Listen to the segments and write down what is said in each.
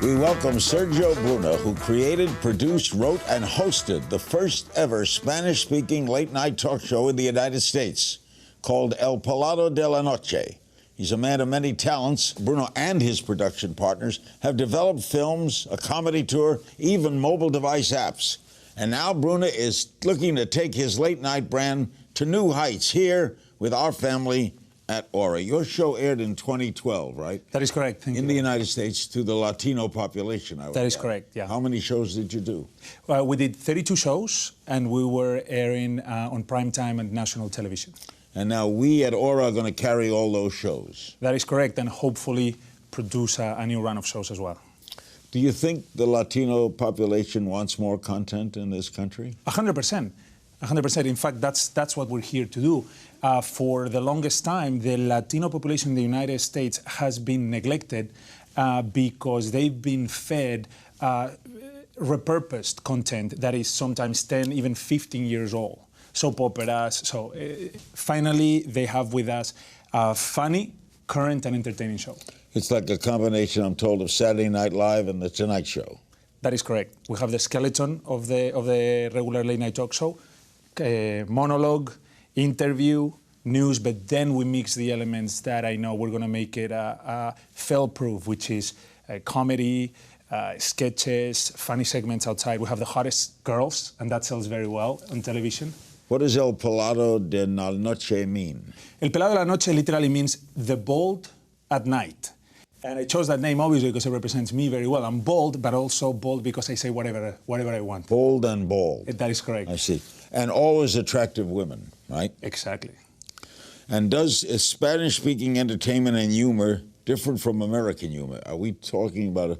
We welcome Sergio Bruna, who created, produced, wrote, and hosted the first ever Spanish-speaking late-night talk show in the United States, called El Pelado de la Noche. He's a man of many talents. Bruno and his production partners have developed films, a comedy tour, even mobile device apps. And now Bruno is looking to take his late-night brand to new heights here with our family at Aura. Your show aired in 2012, right? That is correct. Thank you. In the United States, to the Latino population, I would That is guess. correct, yeah. How many shows did you do? We did 32 shows, and we were airing on primetime and national television. And now we at Aura are going to carry all those shows. That is correct, and hopefully produce a new run of shows as well. Do you think the Latino population wants more content in this country? 100%. 100%. In fact, that's what we're here to do. For the longest time, the Latino population in the United States has been neglected because they've been fed repurposed content that is sometimes 10, even 15 years old. Soap operas. So finally, they have with us a funny, current, and entertaining show. It's like a combination, I'm told, of Saturday Night Live and The Tonight Show. That is correct. We have the skeleton of the regular late night talk show, monologue, interview, news, but then we mix the elements that I know we're going to make it fail-proof, which is comedy, sketches, funny segments outside. We have the hottest girls, and that sells very well on television. What does El Pelado de la Noche mean? El Pelado de la Noche literally means the bold at night. And I chose that name obviously because it represents me very well. I'm bold, but also bold because I say whatever I want. Bold and bold. That is correct. I see. And always attractive women, right? Exactly. And does Spanish-speaking entertainment and humor different from American humor? Are we talking about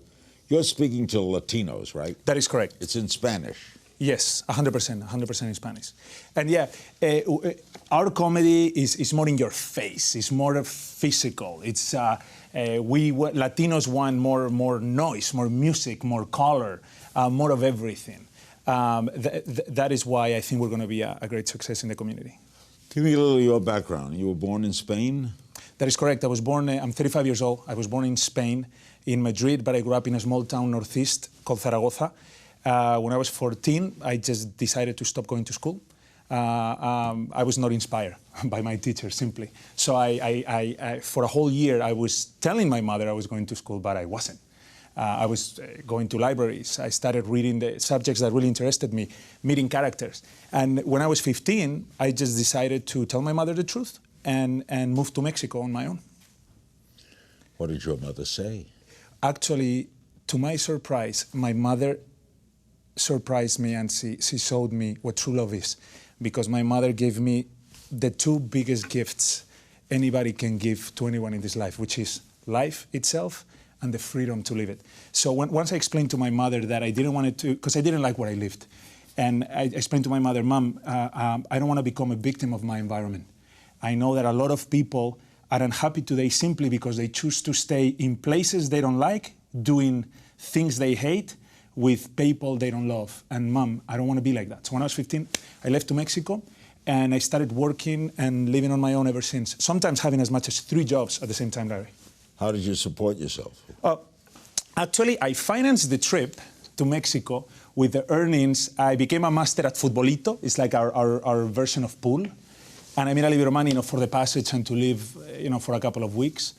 you're speaking to Latinos, right? That is correct. It's in Spanish. Yes, 100% in Spanish. And yeah, our comedy is more in your face. It's more physical. It's Latinos want more noise, more music, more color, more of everything. That is why I think we're going to be a great success in the community. Give me a little of your background. You were born in Spain? That is correct. I was born, I'm 35 years old. I was born in Spain, in Madrid, but I grew up in a small town northeast called Zaragoza. When I was 14, I just decided to stop going to school. I was not inspired by my teacher, simply. So I for a whole year, I was telling my mother I was going to school, but I wasn't. I was going to libraries. I started reading the subjects that really interested me, meeting characters. And when I was 15, I just decided to tell my mother the truth and move to Mexico on my own. What did your mother say? Actually, to my surprise, my mother surprised me and she showed me what true love is, because my mother gave me the two biggest gifts anybody can give to anyone in this life, which is life itself and the freedom to live it. So once I explained to my mother that I didn't want it to, because I didn't like where I lived, and I explained to my mother, Mom, I don't want to become a victim of my environment. I know that a lot of people are unhappy today simply because they choose to stay in places they don't like, doing things they hate, with people they don't love. And Mom, I don't want to be like that. So when I was 15, I left to Mexico and I started working and living on my own ever since. Sometimes having as much as 3 jobs at the same time, Larry. How did you support yourself? Actually, I financed the trip to Mexico with the earnings. I became a master at Futbolito. It's like our version of pool. And I made a little bit of money, for the passage and to live, for a couple of weeks.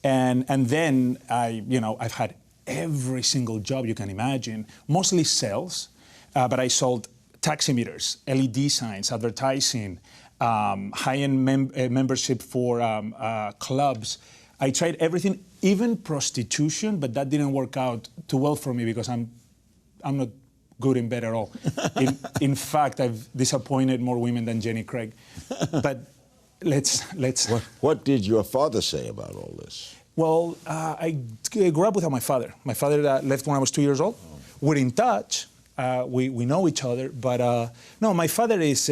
And then I've had every single job you can imagine, mostly sales, but I sold taximeters, LED signs, advertising, high-end membership for clubs. I tried everything, even prostitution, but that didn't work out too well for me because I'm not good in bed at all. In fact, I've disappointed more women than Jenny Craig. But let's. What did your father say about all this? Well, I grew up without my father. My father left when I was 2 years old. Oh. We're in touch. We know each other, but no, my father is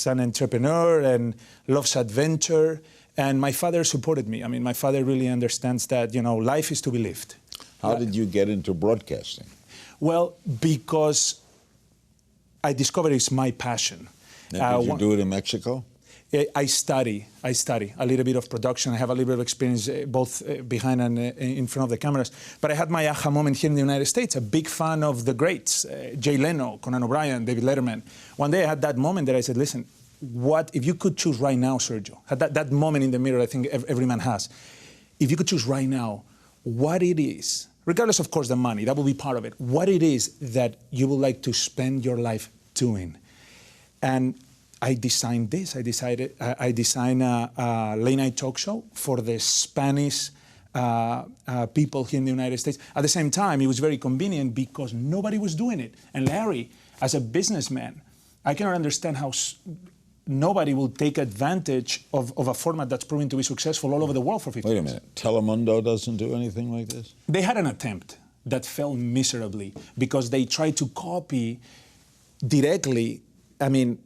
an entrepreneur and loves adventure, and my father supported me. I mean, my father really understands that, life is to be lived. How did you get into broadcasting? Well, because I discovered it's my passion. Did you do it in Mexico? I study a little bit of production. I have a little bit of experience both behind and in front of the cameras. But I had my aha moment here in the United States, a big fan of the greats, Jay Leno, Conan O'Brien, David Letterman. One day I had that moment that I said, listen, what if you could choose right now, Sergio, had that moment in the mirror I think every man has. If you could choose right now what it is, regardless of course the money, that will be part of it, what it is that you would like to spend your life doing. And I designed this. I designed a late night talk show for the Spanish people here in the United States. At the same time, it was very convenient because nobody was doing it. And Larry, as a businessman, I cannot understand how nobody will take advantage of a format that's proven to be successful all over the world for 50 years. Wait a minute. Telemundo doesn't do anything like this? They had an attempt that failed miserably because they tried to copy directly, I mean,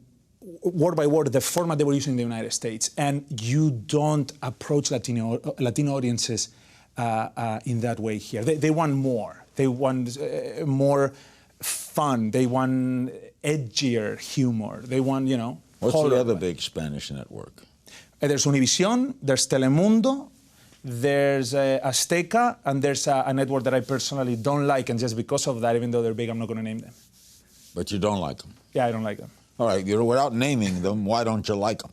word by word, the format they were using in the United States. And you don't approach Latino audiences in that way here. They want more. They want more fun. They want edgier humor. They want, you know. What's the other big Spanish network? There's Univision, there's Telemundo, there's Azteca, and there's a network that I personally don't like, and just because of that, even though they're big, I'm not going to name them. But you don't like them? Yeah, I don't like them. All right, without naming them, why don't you like them?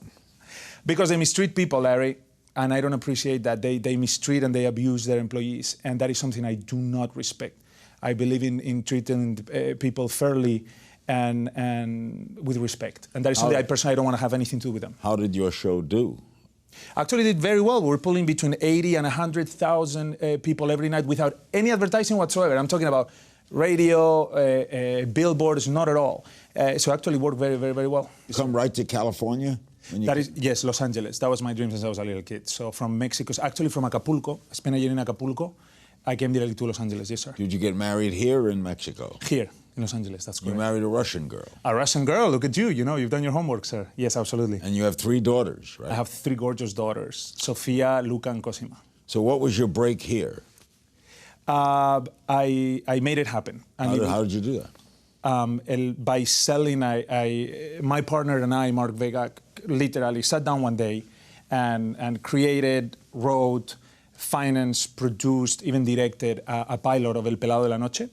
Because they mistreat people, Larry, and I don't appreciate that. They mistreat and they abuse their employees, and that is something I do not respect. I believe in treating people fairly and with respect, and that is something I personally don't want to have anything to do with them. How did your show do? Actually, did very well. We're pulling between 80 and 100,000 people every night without any advertising whatsoever. I'm talking about radio, billboards, not at all. So actually worked very, very, very well. You come right to California? Yes, Los Angeles. That was my dream since I was a little kid. So from Mexico, actually from Acapulco, I spent a year in Acapulco. I came directly to Los Angeles, yes, sir. Did you get married here or in Mexico? Here, in Los Angeles, that's correct. You married a Russian girl? A Russian girl, look at you. You know, you've done your homework, sir. Yes, absolutely. And you have 3 daughters, right? I have 3 gorgeous daughters, Sofia, Luca, and Cosima. So what was your break here? I made it happen. How did you do that? By selling, my partner and I, Mark Vega, literally sat down one day and created, wrote, financed, produced, even directed a pilot of El Pelado de la Noche.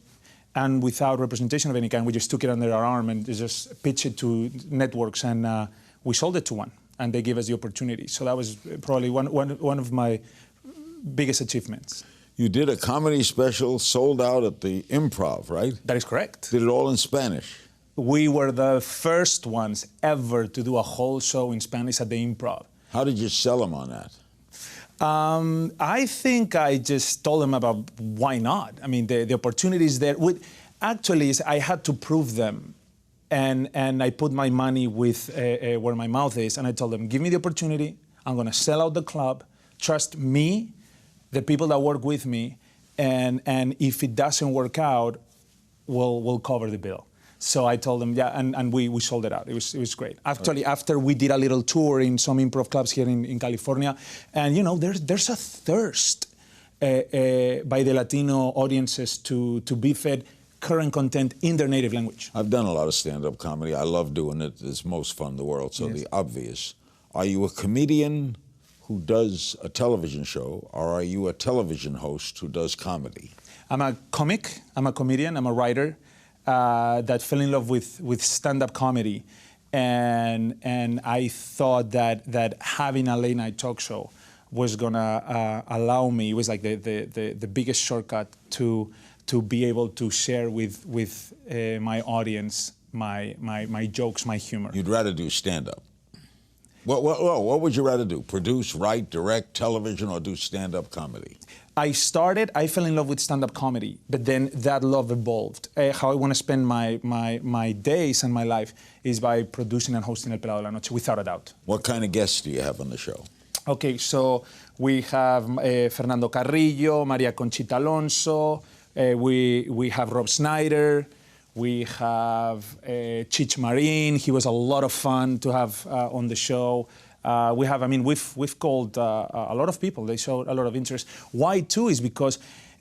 And without representation of any kind, we just took it under our arm and just pitched it to networks, and we sold it to one, and they gave us the opportunity. So that was probably one of my biggest achievements. You did a comedy special sold out at the Improv, right? That is correct. Did it all in Spanish? We were the first ones ever to do a whole show in Spanish at the Improv. How did you sell them on that? I think I just told them about why not. I mean, the opportunity is there. Actually, I had to prove them. And I put my money with where my mouth is. And I told them, give me the opportunity. I'm going to sell out the club. Trust me, the people that work with me. And if it doesn't work out, we'll cover the bill. So I told them, yeah, and we sold it out. It was great. Actually, after we did a little tour in some improv clubs here in California, and you know, there's a thirst by the Latino audiences to be fed current content in their native language. I've done a lot of stand-up comedy. I love doing it. It's most fun in the world. So yes. The obvious. Are you a comedian who does a television show, or are you a television host who does comedy? I'm a comic. I'm a comedian. I'm a writer. That fell in love with stand-up comedy, and I thought that having a late night talk show was gonna allow me. It was like the biggest shortcut to be able to share with my audience my jokes, my humor. You'd rather do stand-up. What would you rather do? Produce, write, direct, television, or do stand-up comedy? I fell in love with stand-up comedy, but then that love evolved. How I want to spend my days and my life is by producing and hosting El Pelado de la Noche, without a doubt. What kind of guests do you have on the show? Okay, so we have Fernando Carrillo, Maria Conchita Alonso, we have Rob Schneider, we have Chich Marin. He was a lot of fun to have on the show. We've called a lot of people. They showed a lot of interest. Why too is because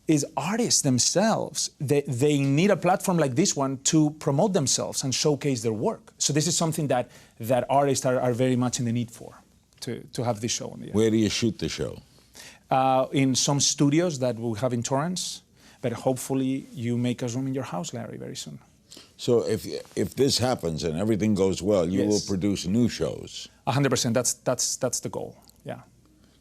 is artists themselves. They need a platform like this one to promote themselves and showcase their work. So this is something that artists are very much in the need for, to have this show on the air. Where do you shoot the show? In some studios that we have in Torrance, but hopefully you make us room in your house, Larry, very soon. So if this happens and everything goes well, you will produce new shows. 100%. That's the goal. Yeah.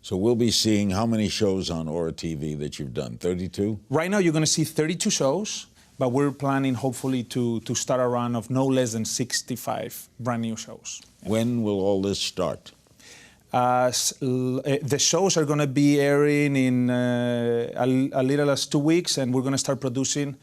So we'll be seeing how many shows on Aura TV that you've done? 32? Right now you're going to see 32 shows, but we're planning hopefully to start a run of no less than 65 brand new shows. When will all this start? The shows are going to be airing in a little as 2 weeks, and we're going to start producing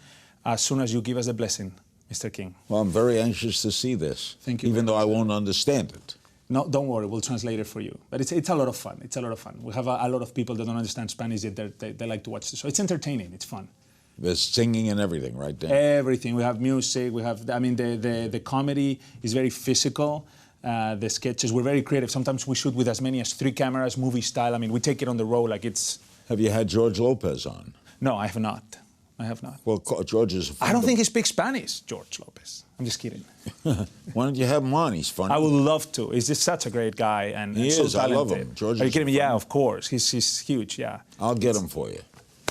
as soon as you give us the blessing, Mr. King. Well, I'm very anxious to see this. Thank you. Even though I won't understand it. No, don't worry, we'll translate it for you. But it's a lot of fun. It's a lot of fun. We have a lot of people that don't understand Spanish, yet they like to watch the show. It's entertaining. It's fun. There's singing and everything, right, Dan? Everything. We have music. We have. I mean, the comedy is very physical. The sketches, we're very creative. Sometimes we shoot with as many as 3 cameras, movie style. I mean, we take it on the road like it's. Have you had George Lopez on? No, I have not. I have not. Well, George is. I don't think he speaks Spanish, George Lopez. I'm just kidding. Why don't you have him on? He's funny. I would love to. He's just such a great guy and he so is. talented. I love him. George. Are you kidding me? Yeah, of course. He's huge. Yeah. I'll get him for you.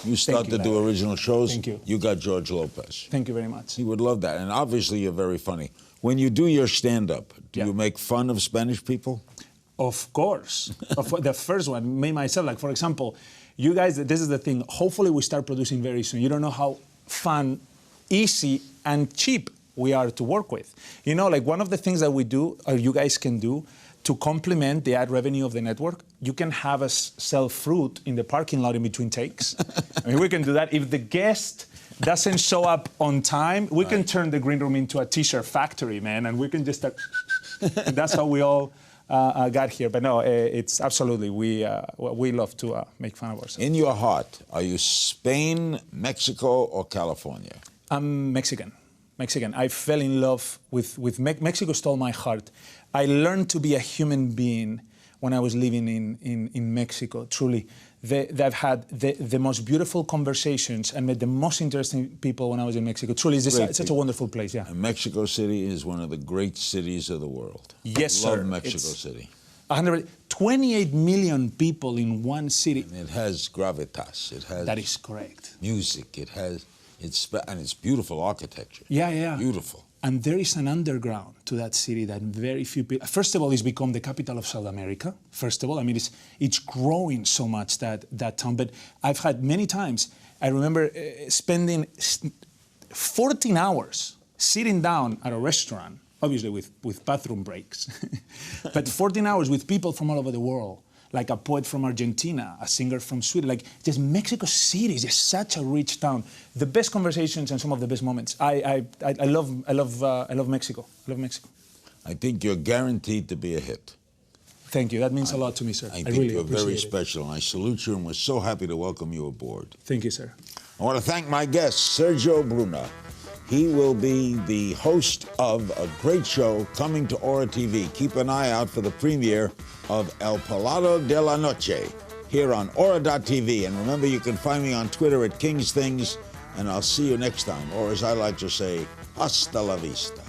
You start to do original shows. Thank you. You got George Lopez. Thank you very much. He would love that, and obviously you're very funny. When you do your stand-up, do you make fun of Spanish people? Of course. The first one, me, myself, like for example, you guys, this is the thing, hopefully we start producing very soon. You don't know how fun, easy, and cheap we are to work with. You know, like one of the things that we do, or you guys can do, to complement the ad revenue of the network, you can have us sell fruit in the parking lot in between takes. I mean, we can do that. If the guest doesn't show up on time, we can turn the green room into a t-shirt factory, man, and we can just start. And that's how we all got here. But no, it's absolutely, we love to make fun of ourselves. In your heart, are you Spain, Mexico, or California? I'm Mexican. I fell in love with Mexico. Stole my heart. I learned to be a human being when I was living in Mexico. Truly, I've had the most beautiful conversations and met the most interesting people when I was in Mexico. Truly, it's such a wonderful place. Yeah. And Mexico City is one of the great cities of the world. Yes, sir. I love Mexico City. 28 million people in one city. And it has gravitas. It has. That is correct. Music. It has. And it's beautiful architecture. Yeah. Beautiful. And there is an underground to that city that very few people. First of all, it's become the capital of South America. First of all, I mean, it's growing so much that town. But I've had many times. I remember spending 14 hours sitting down at a restaurant, obviously with bathroom breaks, but 14 hours with people from all over the world. Like a poet from Argentina, a singer from Sweden, like just Mexico City is just such a rich town. The best conversations and some of the best moments. I love Mexico. I love Mexico. I think you're guaranteed to be a hit. Thank you. That means a lot to me, sir. I think you're very special, and I salute you, and we're so happy to welcome you aboard. Thank you, sir. I want to thank my guest, Sergio Bruna. He will be the host of a great show coming to Aura TV. Keep an eye out for the premiere of El Palado de la Noche here on Aura.tv. And remember, you can find me on Twitter at King's Things, and I'll see you next time. Or as I like to say, hasta la vista.